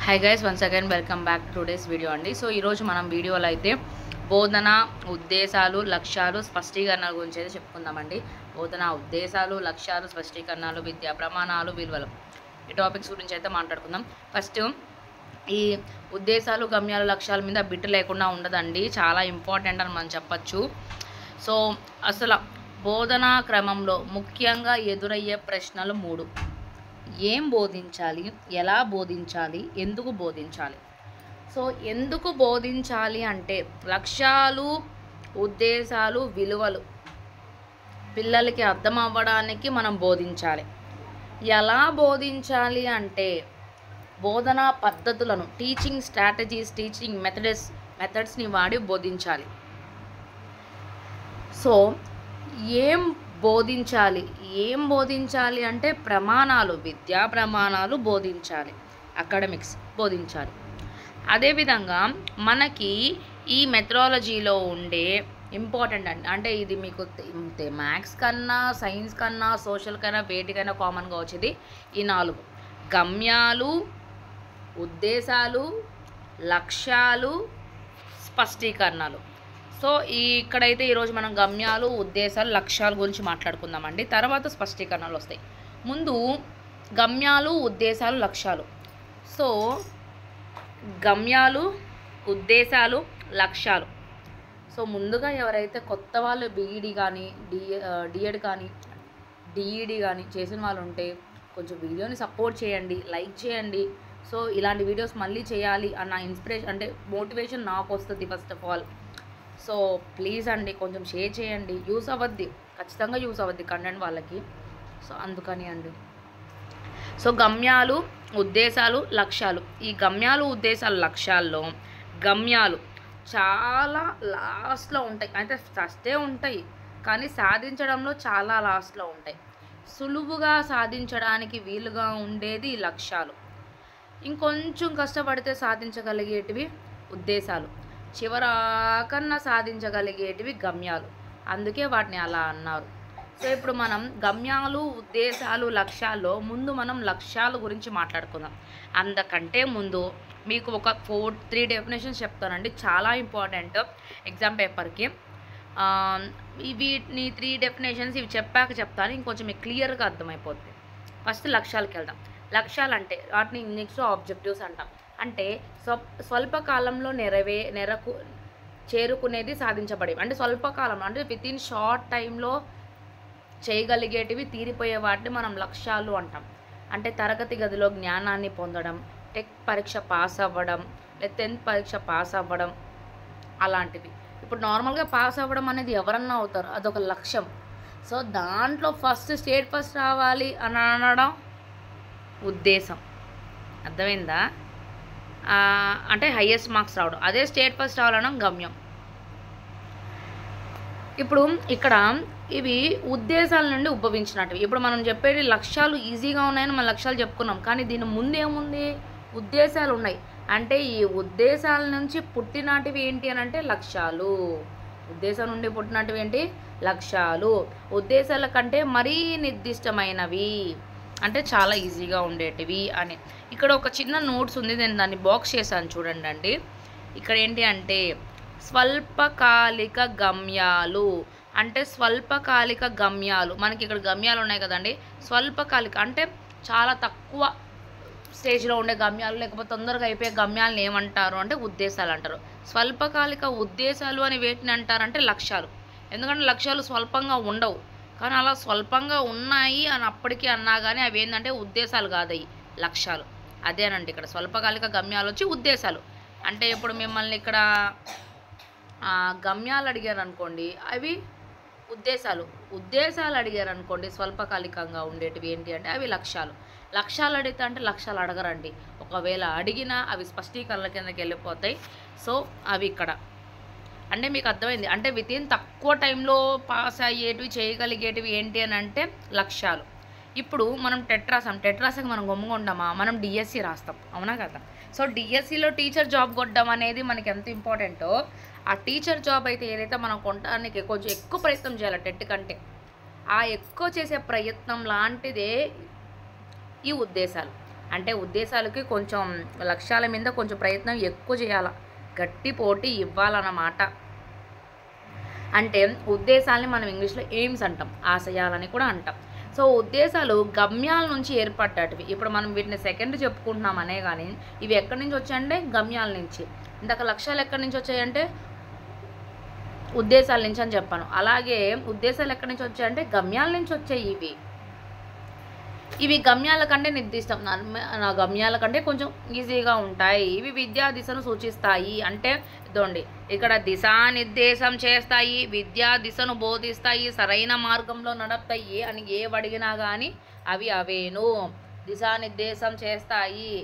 Hi guys, once again welcome back to today's video అండి. So ఈరోజు మనం వీడియోలో అయితే బోధన ఉద్దేశాలు లక్ష్యాలు స్పష్టీకరణల గురించి అయితే చెప్పుకుందామండి. బోధన ఉద్దేశాలు లక్ష్యాలు స్పష్టీకరణలు విద్యా ప్రమాణాలు విలువలు ఈ టాపిక్స్ గురించి అయితే మాట్లాడుకుందాం. ఫస్ట్ ఈ ఉద్దేశాలు గమ్యాలు లక్ష్యాల మీద బిట్టు లేకుండా ఉండదండి, చాలా ఇంపార్టెంట్ అని మనం చెప్పచ్చు. సో అసలు బోధనా క్రమంలో ముఖ్యంగా ఎదురయ్యే ప్రశ్నలు 3. ఏం బోధించాలి, ఎలా బోధించాలి, ఎందుకు బోధించాలి. సో ఎందుకు బోధించాలి అంటే లక్ష్యాలు ఉద్దేశాలు విలువలు పిల్లలకి అర్థం అవ్వడానికి మనం బోధించాలి. ఎలా బోధించాలి అంటే బోధనా పద్ధతులను టీచింగ్ స్ట్రాటజీస్ టీచింగ్ మెథడ్స్ని వాడి బోధించాలి. సో ఏం బోధించాలి అంటే ప్రమాణాలు విద్యా ప్రమాణాలు బోధించాలి, అకాడమిక్స్ బోధించాలి. అదేవిధంగా మనకి ఈ మెథడాలజీలో ఉండే ఇంపార్టెంట్ అంటే ఇది మీకు మ్యాథ్స్ కన్నా సైన్స్ కన్నా సోషల్ కన్నా వేటికైనా కామన్గా వచ్చేది ఈ 4: గమ్యాలు ఉద్దేశాలు లక్ష్యాలు స్పష్టీకరణలు. సో ఇక్కడైతే ఈరోజు మనం గమ్యాలు ఉద్దేశాలు లక్ష్యాల గురించి మాట్లాడుకుందామండి. తర్వాత స్పష్టీకరణలు వస్తాయి. ముందు గమ్యాలు ఉద్దేశాలు లక్ష్యాలు. సో గమ్యాలు ఉద్దేశాలు లక్ష్యాలు. సో ముందుగా ఎవరైతే కొత్త వాళ్ళు బీఈడి కానీ డిఎడ్ కానీ డిఈడి కానీ చేసిన వాళ్ళు ఉంటే కొంచెం వీడియోని సపోర్ట్ చేయండి, లైక్ చేయండి. సో ఇలాంటి వీడియోస్ మళ్ళీ చేయాలి అన్న ఇన్స్పిరేషన్ అంటే మోటివేషన్ నాకు వస్తుంది first of all. So please అండి కొంచెం షేర్ చేయండి, యూస్ అవ్వద్ది, ఖచ్చితంగా యూస్ అవ్వద్ది కంటెంట్ వాళ్ళకి. సో అందుకని అండి. సో గమ్యాలు ఉద్దేశాలు లక్ష్యాలు. ఈ గమ్యాలు ఉద్దేశాలు లక్ష్యాల్లో గమ్యాలు చాలా లాస్ట్లో ఉంటాయి, అంటే ఫస్టే ఉంటాయి కానీ సాధించడంలో చాలా లాస్ట్లో ఉంటాయి. సులువుగా సాధించడానికి వీలుగా ఉండేది లక్ష్యాలు. ఇంకొంచెం కష్టపడితే సాధించగలిగేటివి ఉద్దేశాలు. చివరాకన్నా సాధించగలిగేటివి గమ్యాలు, అందుకే వాటిని అలా అన్నారు. సో ఇప్పుడు మనం గమ్యాలు ఉద్దేశాలు లక్ష్యాల్లో ముందు మనం లక్ష్యాల గురించి మాట్లాడుకుందాం. అందుకంటే ముందు మీకు ఒక 3 డెఫినేషన్స్ చెప్తానండి, చాలా ఇంపార్టెంట్ ఎగ్జామ్ పేపర్కి. వీటిని 3 డెఫినేషన్స్ ఇవి చెప్పాక చెప్తాను, ఇంకొంచెం మీకు క్లియర్గా అర్థమైపోద్ది. ఫస్ట్ లక్ష్యాలకు వెళ్దాం. లక్ష్యాలు అంటే వాటిని నెక్స్ట్ ఆబ్జెక్టివ్స్ అంటాం. అంటే స్వల్పకాలంలో చేరుకునేది సాధించబడేవి. అంటే స్వల్పకాలంలో అంటే వితిన్ షార్ట్ టైంలో చేయగలిగేటివి తీరిపోయే వాటిని మనం లక్ష్యాలు అంటాం. అంటే తరగతి గదిలో జ్ఞానాన్ని పొందడం, టెక్ పరీక్ష పాస్ అవ్వడం, లేదా 10th పరీక్ష పాస్ అవ్వడం అలాంటివి. ఇప్పుడు నార్మల్గా పాస్ అవ్వడం అనేది ఎవరన్నా అవుతారు, అదొక లక్ష్యం. సో దాంట్లో స్టేట్ ఫస్ట్ రావాలి అని అనడం ఉద్దేశం. అర్థమైందా? అంటే హైయెస్ట్ మార్క్స్ రావడం, అదే స్టేట్ ఫస్ట్ రావాలనడం గమ్యం. ఇప్పుడు ఇక్కడ ఇవి ఉద్దేశాల నుండి ఉద్భవించినట్టు. ఇప్పుడు మనం చెప్పేది లక్ష్యాలు ఈజీగా ఉన్నాయని మనం లక్ష్యాలు చెప్పుకున్నాం, కానీ దీని ముందు ఏముంది? ఉద్దేశాలు ఉన్నాయి. అంటే ఈ ఉద్దేశాల నుంచి పుట్టినటివి ఏంటి అని అంటే లక్ష్యాలు. ఉద్దేశం నుండి పుట్టినటివి ఏంటి? లక్ష్యాలు. ఉద్దేశాల కంటే మరీ నిర్దిష్టమైనవి, అంటే చాలా ఈజీగా ఉండేటివి అని. ఇక్కడ ఒక చిన్న నోట్స్ ఉంది, నేను దాన్ని బాక్స్ చేశాను చూడండి అండి. ఇక్కడ ఏంటి అంటే స్వల్పకాలిక గమ్యాలు. అంటే స్వల్పకాలిక గమ్యాలు, మనకి ఇక్కడ గమ్యాలు ఉన్నాయి కదండి. స్వల్పకాలిక అంటే చాలా తక్కువ స్టేజ్లో ఉండే గమ్యాలు, లేకపోతే తొందరగా అయిపోయే గమ్యాలను ఏమంటారు అంటే ఉద్దేశాలు అంటారు. స్వల్పకాలిక ఉద్దేశాలు అని వేటిని అంటారంటే లక్ష్యాలు. ఎందుకంటే లక్ష్యాలు స్వల్పంగా ఉండవు, కానీ అలా స్వల్పంగా ఉన్నాయి అని అప్పటికీ అన్నా కానీ అవి ఏంటంటే ఉద్దేశాలు కాదయ్యి లక్ష్యాలు. అదేనండి ఇక్కడ స్వల్పకాలిక గమ్యాలు వచ్చి ఉద్దేశాలు. అంటే ఇప్పుడు మిమ్మల్ని ఇక్కడ గమ్యాలు అడిగారు అనుకోండి, అవి ఉద్దేశాలు అడిగారు అనుకోండి స్వల్పకాలికంగా ఉండేటివి ఏంటి అంటే అవి లక్ష్యాలు. లక్ష్యాలు అడిగితే అంటే లక్ష్యాలు అడగరండి, ఒకవేళ అడిగినా అవి స్పష్టీకరణల కిందకి వెళ్ళిపోతాయి. సో అవి ఇక్కడ అంటే మీకు అర్థమైంది. అంటే వితిన్ తక్కువ టైంలో పాస్ అయ్యేటివి చేయగలిగేటివి ఏంటి అని అంటే లక్ష్యాలు. ఇప్పుడు మనం టెట్రాసాకి మనం గమ్ముగా ఉంటామా? మనం డిఎస్సి రాస్తాం, అవునా కదా? సో డిఎస్సిలో టీచర్ జాబ్ కొట్టడం అనేది మనకి ఎంత ఇంపార్టెంటో, ఆ టీచర్ జాబ్ అయితే ఏదైతే మనం కొట్టడానికి కొంచెం ఎక్కువ ప్రయత్నం చేయాలి టెట్ కంటే, ఆ ఎక్కువ చేసే ప్రయత్నం లాంటిదే ఈ ఉద్దేశాలు. అంటే ఉద్దేశాలకి కొంచెం లక్ష్యాల మీద కొంచెం ప్రయత్నం ఎక్కువ చేయాలి, గట్టి పోటీ ఇవ్వాలన్నమాట. అంటే ఉద్దేశాలని మనం ఇంగ్లీష్లో ఎయిమ్స్ అంటాం, ఆశయాలని కూడా అంటాం. సో ఉద్దేశాలు గమ్యాల నుంచి ఏర్పడ్డటివి. ఇప్పుడు మనం వీటిని సెకండ్ చెప్పుకుంటున్నాం అనే కానీ ఇవి ఎక్కడి నుంచి వచ్చాయంటే గమ్యాల నుంచి. ఇందాక లక్ష్యాలు ఎక్కడి నుంచి వచ్చాయంటే ఉద్దేశాల నుంచి అని చెప్పాను. అలాగే ఉద్దేశాలు ఎక్కడి నుంచి వచ్చాయంటే గమ్యాల నుంచి వచ్చాయి. ఇవి గమ్యాల కంటే నిర్దిష్టం, నా గమ్యాల కంటే కొంచెం ఈజీగా ఉంటాయి. ఇవి విద్యా దిశను సూచిస్తాయి. అంటే ఇదండి, ఇక్కడ దిశానిర్దేశం చేస్తాయి, విద్యా దిశను బోధిస్తాయి, సరైన మార్గంలో నడుపుతాయి అని ఏవడిగినా కానీ అవి అవేను. దిశానిర్దేశం చేస్తాయి,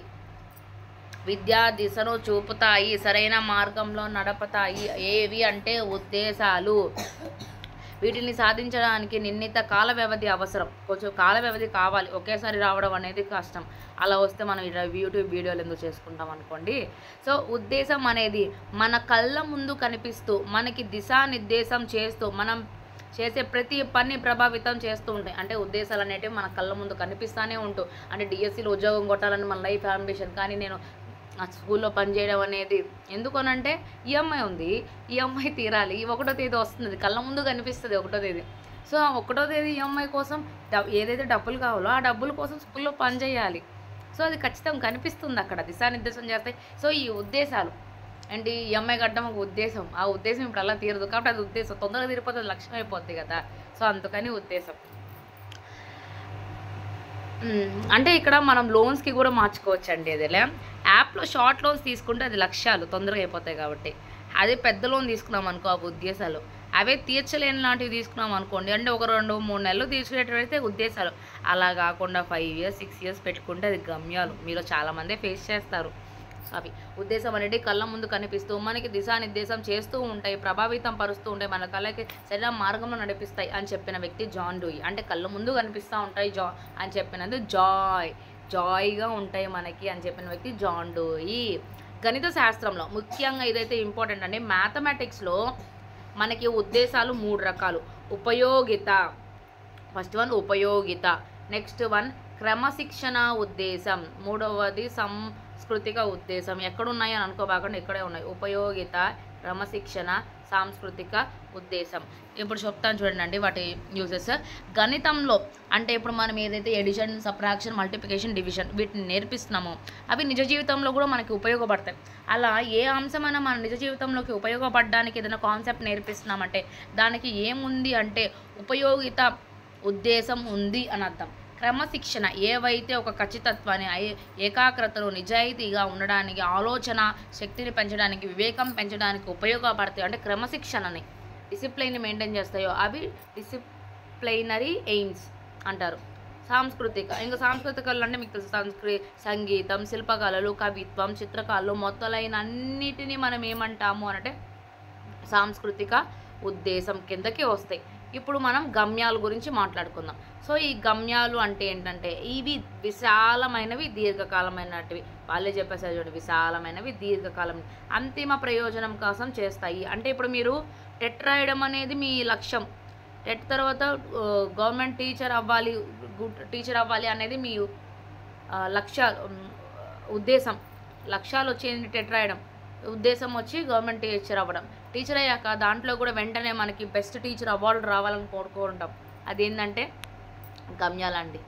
విద్యా దిశను చూపుతాయి, సరైన మార్గంలో నడుపుతాయి. ఏవి అంటే ఉద్దేశాలు. వీటిని సాధించడానికి నిర్ణీత కాల వ్యవధి అవసరం, కొంచెం కాల వ్యవధి కావాలి, ఒకేసారి రావడం అనేది కష్టం. అలా వస్తే మనం యూట్యూబ్ వీడియోలు ఎందుకు చేసుకుంటాం అనుకోండి. సో ఉద్దేశం అనేది మన కళ్ళ ముందు కనిపిస్తూ మనకి దిశానిర్దేశం చేస్తూ మనం చేసే ప్రతి పని ప్రభావితం చేస్తూ ఉంటాయి. అంటే ఉద్దేశాలు అనేటివి మన కళ్ళ ముందు కనిపిస్తూనే ఉంటూ, అంటే డిఎస్సిలో ఉద్యోగం కొట్టాలని మన లైఫ్ అంబిషన్, కానీ నేను ఆ స్కూల్లో పనిచేయడం అనేది ఎందుకనంటే ఈఎంఐ ఉంది, ఈఎంఐ తీరాలి, 1వ తేదీ వస్తుంది, కళ్ళ ముందు కనిపిస్తుంది 1వ తేదీ. సో 1వ తేదీ ఈఎంఐ కోసం ఏదైతే డబ్బులు కావాలో ఆ డబ్బుల కోసం స్కూల్లో పని చేయాలి. సో అది ఖచ్చితంగా కనిపిస్తుంది అక్కడ, దిశానిర్దేశం చేస్తాయి. సో ఈ ఉద్దేశాలు ఏంటి, ఈఎంఐ కట్టడం ఒక ఉద్దేశం, ఆ ఉద్దేశం ఇప్పుడు అలా తీరదు కాబట్టి అది ఉద్దేశం, తొందరగా తీరిపోతే లక్ష్యం అయిపోద్ది కదా. సో అందుకని ఉద్దేశం. అంటే ఇక్కడ మనం లోన్స్కి కూడా మార్చుకోవచ్చు అండి. అదేలే యాప్లో షార్ట్ లోన్స్ తీసుకుంటే అది లక్ష్యాలు తొందరగా అయిపోతాయి కాబట్టి, అదే పెద్ద లోన్ తీసుకున్నాం అనుకో అవి ఉద్దేశాలు. అవే తీర్చలేని లాంటివి తీసుకున్నాం అనుకోండి, అంటే ఒక 2-3 నెలలు తీసుకునేటైతే ఉద్దేశాలు. అలా కాకుండా 5 years 6 years పెట్టుకుంటే అది గమ్యాలు. మీరు చాలామందే ఫేస్ చేస్తారు. అవి ఉద్దేశం అనేది కళ్ళ ముందు కనిపిస్తూ మనకి దిశానిర్దేశం చేస్తూ ఉంటాయి, ప్రభావితం పరుస్తూ ఉంటాయి, మన కళ్ళకి సరైన మార్గంలో నడిపిస్తాయి అని చెప్పిన వ్యక్తి జాన్ డూయి. అంటే కళ్ళ ముందు కనిపిస్తూ ఉంటాయి అని చెప్పినది జాయ్గా ఉంటాయి మనకి అని చెప్పిన వ్యక్తి జాన్ డూయి. గణిత శాస్త్రంలో ముఖ్యంగా ఇదైతే ఇంపార్టెంట్ అండి. మ్యాథమెటిక్స్లో మనకి ఉద్దేశాలు 3 రకాలు. ఉపయోగిత, ఫస్ట్ వన్ ఉపయోగిత, నెక్స్ట్ వన్ క్రమశిక్షణ ఉద్దేశం, మూడవది సాంస్కృతిక ఉద్దేశం. ఎక్కడున్నాయి అని అనుకోబాకుండా ఇక్కడే ఉన్నాయి. ఉపయోగిత, క్రమశిక్షణ, సాంస్కృతిక ఉద్దేశం. ఇప్పుడు చెప్తాను చూడండి వాటి యూజెస్. గణితంలో అంటే ఇప్పుడు మనం ఏదైతే ఎడిషన్, సబ్ట్రాక్షన్, మల్టిప్లికేషన్, డివిజన్ వీటిని నేర్పిస్తున్నామో అవి నిజ జీవితంలో కూడా మనకి ఉపయోగపడతాయి. అలా ఏ అంశమైనా మన నిజ జీవితంలోకి ఉపయోగపడడానికి ఏదైనా కాన్సెప్ట్ నేర్పిస్తున్నామంటే దానికి ఏముంది అంటే ఉపయోగిత ఉద్దేశం ఉంది అని అర్థం. క్రమశిక్షణ ఏవైతే ఒక ఖచ్చితత్వాన్ని, ఏకాగ్రతను, నిజాయితీగా ఉండడానికి, ఆలోచన శక్తిని పెంచడానికి, వివేకం పెంచడానికి ఉపయోగపడతాయి. అంటే క్రమశిక్షణని, డిసిప్లైన్ని మెయింటైన్ చేస్తాయో అవి డిసిప్లైనరీ ఎయిమ్స్ అంటారు. సాంస్కృతిక, ఇంకా సాంస్కృతికలు అంటే మీకు తెలుసు, సంగీతం, శిల్పకళలు, కవిత్వం, చిత్రకళలు మొదలైన అన్నిటినీ మనం ఏమంటాము అంటే సాంస్కృతిక ఉద్దేశం కిందకి వస్తాయి. ఇప్పుడు మనం గమ్యాల గురించి మాట్లాడుకుందాం. సో ఈ గమ్యాలు అంటే ఏంటంటే ఇవి విశాలమైనవి, దీర్ఘకాలమైనటివి. వాళ్ళే చెప్పేసారు చూడండి, విశాలమైనవి, దీర్ఘకాలం, అంతిమ ప్రయోజనం కోసం చేస్తాయి. అంటే ఇప్పుడు మీరు టెట్ రాయడం అనేది మీ లక్ష్యం, టెట్ తర్వాత గవర్నమెంట్ టీచర్ అవ్వాలి అనేది మీ ఉద్దేశం. లక్ష్యాలు వచ్చేది టెట్ రాయడం, ఉద్దేశం వచ్చి గవర్నమెంట్ టీచర్ అవ్వడం. టీచర్ అయ్యాక దాంట్లో కూడా వెంటనే మనకి బెస్ట్ టీచర్ అవార్డు రావాలని కోరుకుంటాం. అదేంటంటే గమ్యాలండి.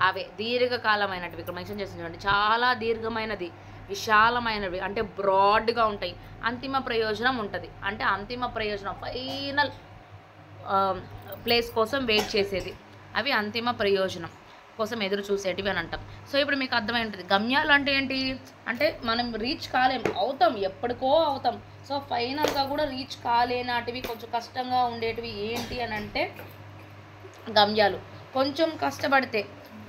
అవే దీర్ఘకాలమైనటివి ఇక్కడ మెన్షన్ చేసి చూడండి, చాలా దీర్ఘమైనది, విశాలమైనవి, అంటే బ్రాడ్గా ఉంటాయి. అంతిమ ప్రయోజనం ఉంటుంది, అంటే అంతిమ ప్రయోజనం ఫైనల్ ప్లేస్ కోసం వెయిట్ చేసేది, అవి అంతిమ ప్రయోజనం కోసం ఎదురు చూసేటివి అని అంటాం. సో ఇప్పుడు మీకు అర్థమై ఉంటుంది గమ్యాలు అంటే ఏంటి అంటే మనం రీచ్ కాలేం, అవుతాం, ఎప్పటికో అవుతాం. సో ఫైనల్గా కూడా రీచ్ కాలేనాటివి, కొంచెం కష్టంగా ఉండేటివి ఏంటి అని అంటే గమ్యాలు. కొంచెం కష్టపడితే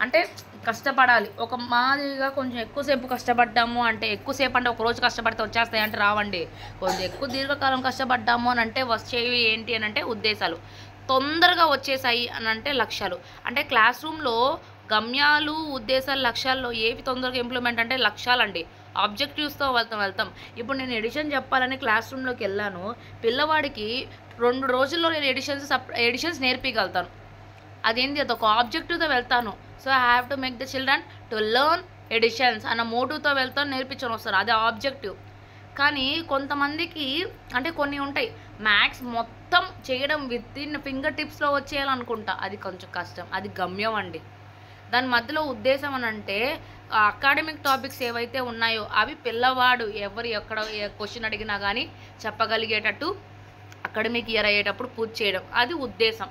అంటే కష్టపడాలి, ఒక మాదిరిగా కొంచెం ఎక్కువసేపు కష్టపడ్డాము అంటే, ఎక్కువసేపు అంటే ఒక రోజు కష్టపడితే వచ్చేస్తాయి అంటే రావండి. కొంచెం ఎక్కువ దీర్ఘకాలం కష్టపడ్డాము అని అంటే వచ్చేవి ఏంటి అని అంటే ఉద్దేశాలు. తొందరగా వచ్చేసాయి అని అంటే లక్ష్యాలు. అంటే క్లాస్ రూమ్లో గమ్యాలు, ఉద్దేశాలు, లక్ష్యాల్లో ఏవి తొందరగా ఇంప్లిమెంట్ అంటే లక్ష్యాలండి. ఆబ్జెక్టివ్స్తో వెళ్తాం. ఇప్పుడు నేను ఎడిషన్ చెప్పాలని క్లాస్ రూమ్లోకి వెళ్ళాను, పిల్లవాడికి 2 రోజుల్లో నేను ఎడిషన్స్ నేర్పించగలుగుతాను. అదేంటి, అదొక ఆబ్జెక్టివ్తో వెళ్తాను. So I have to make the children to learn additions అన్న మోటివ్తో వెళ్తాం, నేర్పించడం వస్తారు, అదే ఆబ్జెక్టివ్. కానీ కొంతమందికి అంటే కొన్ని ఉంటాయి మ్యాథ్స్ మొత్తం చేయడం విత్ ఇన్ ఫింగర్ టిప్స్లో వచ్చేయాలనుకుంటా, అది కొంచెం కష్టం, అది గమ్యం అండి. దాని మధ్యలో ఉద్దేశం అని అంటే అకాడమిక్ టాపిక్స్ ఏవైతే ఉన్నాయో అవి పిల్లవాడు ఎవరు ఎక్కడ క్వశ్చన్ అడిగినా కానీ చెప్పగలిగేటట్టు అకాడమిక్ ఇయర్ అయ్యేటప్పుడు పూర్తి చేయడం, అది ఉద్దేశం,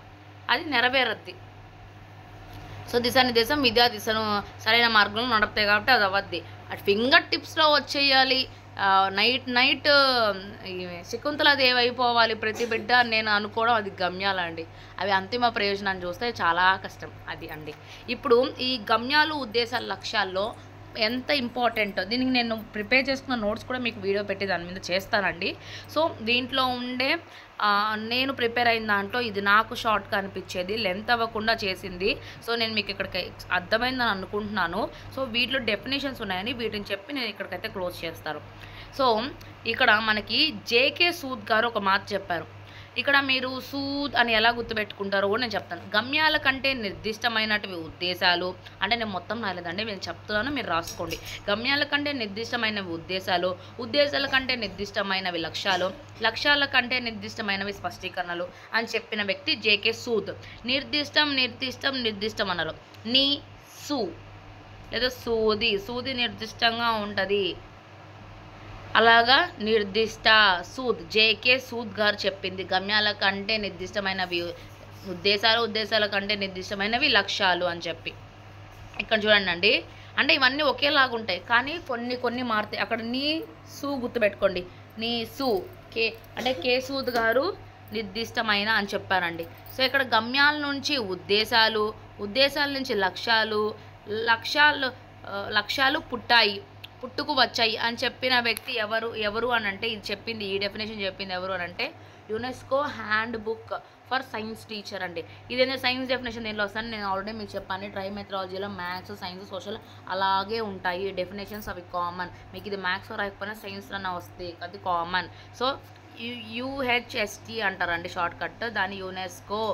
అది నెరవేరద్ది. సో దిశానిర్దేశం విద్యా దిశను సరైన మార్గంలో నడుపుతాయి కాబట్టి అది అవద్ది. అటు ఫింగర్ టిప్స్లో వచ్చేయాలి, నైట్ శకుంతలదేవి అయిపోవాలి ప్రతి బిడ్డ నేను అనుకోవడం, అది గమ్యాలండి. అవి అంతిమ ప్రయోజనాన్ని చూస్తే చాలా కష్టం అది అండి. ఇప్పుడు ఈ గమ్యాలు ఉద్దేశాల లక్ష్యాల్లో ఎంత ఇంపార్టెంట్, దీనికి నేను ప్రిపేర్ చేసుకున్న నోట్స్ కూడా మీకు వీడియో పెట్టి దాని మీద చేస్తానండి. సో దీంట్లో ఉండే నేను ప్రిపేర్ అయిన దాంట్లో ఇది నాకు షార్ట్గా అనిపించేది, లెంత్ అవ్వకుండా చేసింది. సో నేను మీకు ఇక్కడికి అర్థమైందని అనుకుంటున్నాను. సో వీటిలో డెఫినేషన్స్ ఉన్నాయని వీటిని చెప్పి నేను ఇక్కడికైతే క్లోజ్ చేస్తాను. సో ఇక్కడ మనకి జేకే సూద్ గారు ఒక మాట చెప్పారు. ఇక్కడ మీరు సూద్ అని ఎలా గుర్తుపెట్టుకుంటారో కూడా నేను చెప్తాను. గమ్యాల కంటే నిర్దిష్టమైనటివి ఉద్దేశాలు, అంటే నేను మొత్తం రాలేదండి, నేను చెప్తున్నాను, మీరు రాసుకోండి. గమ్యాల కంటే నిర్దిష్టమైనవి ఉద్దేశాలు, ఉద్దేశాల కంటే నిర్దిష్టమైనవి లక్ష్యాలు, లక్ష్యాల కంటే నిర్దిష్టమైనవి స్పష్టీకరణలు అని చెప్పిన వ్యక్తి జేకే సూద్. నిర్దిష్టం అన్నారు. నీ సు లేదా సూది నిర్దిష్టంగా ఉంటుంది, అలాగా నిర్దిష్ట సూద్ జేకే సూద్ గారు చెప్పింది. గమ్యాల కంటే నిర్దిష్టమైనవి ఉద్దేశాల కంటే నిర్దిష్టమైనవి లక్ష్యాలు అని చెప్పి. ఇక్కడ చూడండి అండి, అంటే ఇవన్నీ ఒకేలాగా ఉంటాయి కానీ కొన్ని మారుతాయి. అక్కడ నీ సు గుర్తుపెట్టుకోండి, నీ సు కే అంటే కే సూద్ గారు నిర్దిష్టమైన అని చెప్పారండి. సో ఇక్కడ గమ్యాల నుంచి ఉద్దేశాల నుంచి లక్ష్యాలు పుట్టుకు వచ్చాయి అని చెప్పిన వ్యక్తి ఎవరు అని అంటే, ఇది చెప్పింది, ఈ డెఫినేషన్ చెప్పింది ఎవరు అని అంటే UNESCO hand book for science teacher అండి. ఇదేంటే సైన్స్ డెఫినేషన్ దీనిలో వస్తాను, నేను ఆల్రెడీ మీకు చెప్పాను. ట్రై మెథడాలజీలో మ్యాథ్స్, సైన్స్, సోషల్ అలాగే ఉంటాయి డెఫినేషన్స్, అవి కామన్. మీకు ఇది మ్యాథ్స్ రాకపోయినా సైన్స్లోనే వస్తాయి, అది కామన్. సో యుహెచ్ఎస్టి అంటారండి షార్ట్ కట్, దాని UNESCO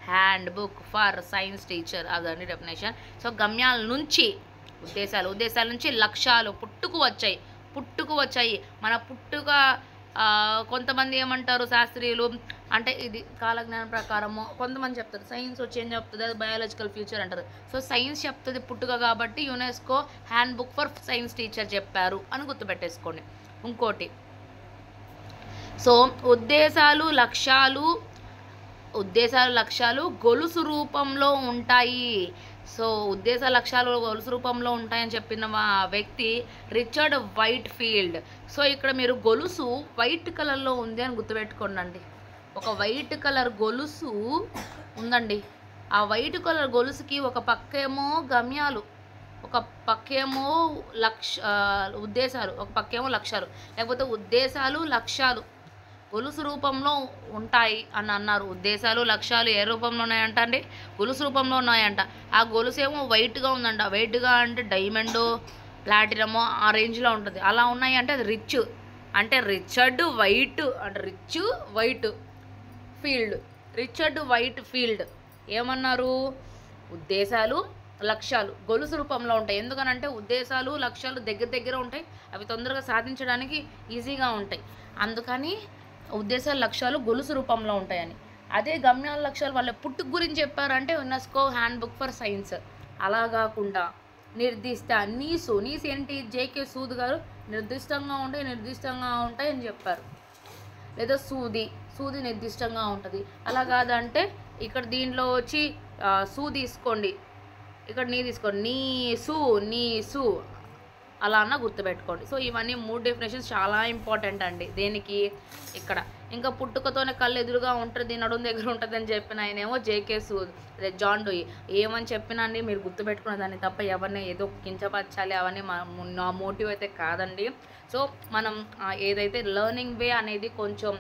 hand book for science teacher, అదండి డెఫినేషన్. సో గమ్యాల నుంచి ఉద్దేశాల నుంచి లక్ష్యాలు పుట్టుకు వచ్చాయి. మన పుట్టుక కొంతమంది ఏమంటారు శాస్త్రీయులు అంటే ఇది కాలజ్ఞానం ప్రకారము, కొంతమంది చెప్తారు సైన్స్ వచ్చి ఏం చెప్తుంది, అది బయాలజికల్ ఫ్యూచర్ అంటారు. సో సైన్స్ చెప్తుంది పుట్టుక కాబట్టి UNESCO hand book for science teacher చెప్పారు అని గుర్తుపెట్టేసుకోండి. ఇంకోటి, సో ఉద్దేశాలు లక్ష్యాలు గొలుసు రూపంలో ఉంటాయి. సో లక్ష్యాలు గొలుసు రూపంలో ఉంటాయని చెప్పిన వ్యక్తి రిచర్డ్ వైట్ ఫీల్డ్. సో ఇక్కడ మీరు గొలుసు వైట్ కలర్లో ఉంది అని గుర్తుపెట్టుకోండి. ఒక వైట్ కలర్ గొలుసు ఉందండి, ఆ వైట్ కలర్ గొలుసుకి ఒక పక్కేమో గమ్యాలు, ఒక పక్కేమో ఉద్దేశాలు, ఒక పక్కేమో లక్ష్యాలు, లేకపోతే ఉద్దేశాలు లక్ష్యాలు గొలుసు రూపంలో ఉంటాయి అని అన్నారు. ఉద్దేశాలు లక్ష్యాలు ఏ రూపంలో ఉన్నాయంట అండి, గొలుసు రూపంలో ఉన్నాయంట. ఆ గొలుసు ఏమో వైట్గా ఉందంట, వైట్గా అంటే డైమండ్, ప్లాటినమో ఆ రేంజ్లో ఉంటుంది. అలా ఉన్నాయి అంటే అది రిచ్, అంటే రిచర్డ్ వైట్ ఫీల్డ్ ఏమన్నారు, ఉద్దేశాలు లక్ష్యాలు గొలుసు రూపంలో ఉంటాయి. ఎందుకనంటే ఉద్దేశాలు లక్ష్యాలు దగ్గర ఉంటాయి, అవి తొందరగా సాధించడానికి ఈజీగా ఉంటాయి, అందుకని ఉద్దేశాల లక్ష్యాలు గొలుసు రూపంలో ఉంటాయని. అదే గమ్యాల లక్ష్యాలు వాళ్ళ పుట్టుకు గురించి చెప్పారంటే UNESCO hand book for science. అలా కాకుండా నీసు ఏంటి, జేకే సూద్ గారు నిర్దిష్టంగా ఉంటాయి అని చెప్పారు. లేదా సూది నిర్దిష్టంగా ఉంటుంది. అలా కాదంటే ఇక్కడ దీంట్లో వచ్చి తీసుకోండి, ఇక్కడ తీసుకోండి, నీసు అలా అన్న గుర్తుపెట్టుకోండి. సో ఇవన్నీ 3 డెఫినేషన్స్ చాలా ఇంపార్టెంట్ అండి. దేనికి ఇక్కడ ఇంకా పుట్టుకతోనే కళ్ళు ఎదురుగా ఉంటుంది, నడుము దగ్గర ఉంటుంది అని చెప్పిన ఆయనేమో జేకే సూద్, అదే జాన్ డూయి. ఏమని చెప్పినా అండి మీరు గుర్తుపెట్టుకునే దాన్ని తప్ప ఎవరిని ఏదో కించపరచాలి అవన్నీ నా మోటివ్ అయితే కాదండి. సో మనం ఏదైతే లెర్నింగ్ వే అనేది కొంచెం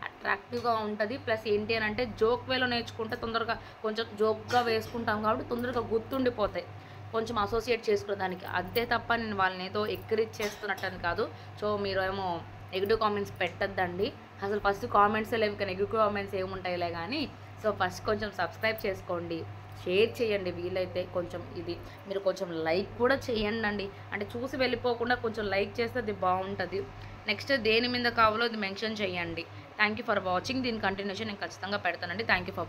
అట్రాక్టివ్గా ఉంటుంది, ప్లస్ ఏంటి అని అంటే జోక్ వేలో నేర్చుకుంటే తొందరగా కొంచెం జోక్గా వేసుకుంటాం కాబట్టి తొందరగా గుర్తుండిపోతాయి, కొంచెం అసోసియేట్ చేసుకునేదానికి. అంతే తప్ప నేను వాళ్ళని ఏదో ఎంకరేజ్ చేస్తున్నట్టు అని కాదు. సో మీరు ఏమో నెగిటివ్ కామెంట్స్ పెట్టద్దండి, అసలు ఫస్ట్ కామెంట్సే లేవు, ఇంకా నెగిటివ్ కామెంట్స్ ఏముంటాయిలే కానీ. సో ఫస్ట్ కొంచెం సబ్స్క్రైబ్ చేసుకోండి, షేర్ చేయండి, వీలైతే కొంచెం ఇది మీరు కొంచెం లైక్ కూడా చేయండి. అంటే చూసి వెళ్ళిపోకుండా కొంచెం లైక్ చేస్తే అది బాగుంటుంది. నెక్స్ట్ దేని మీద కావాలో అది మెన్షన్ చేయండి. Thank you for watching. దీని కంటిన్యూషన్ నేను ఖచ్చితంగా పెడతానండి. Thank you for watching.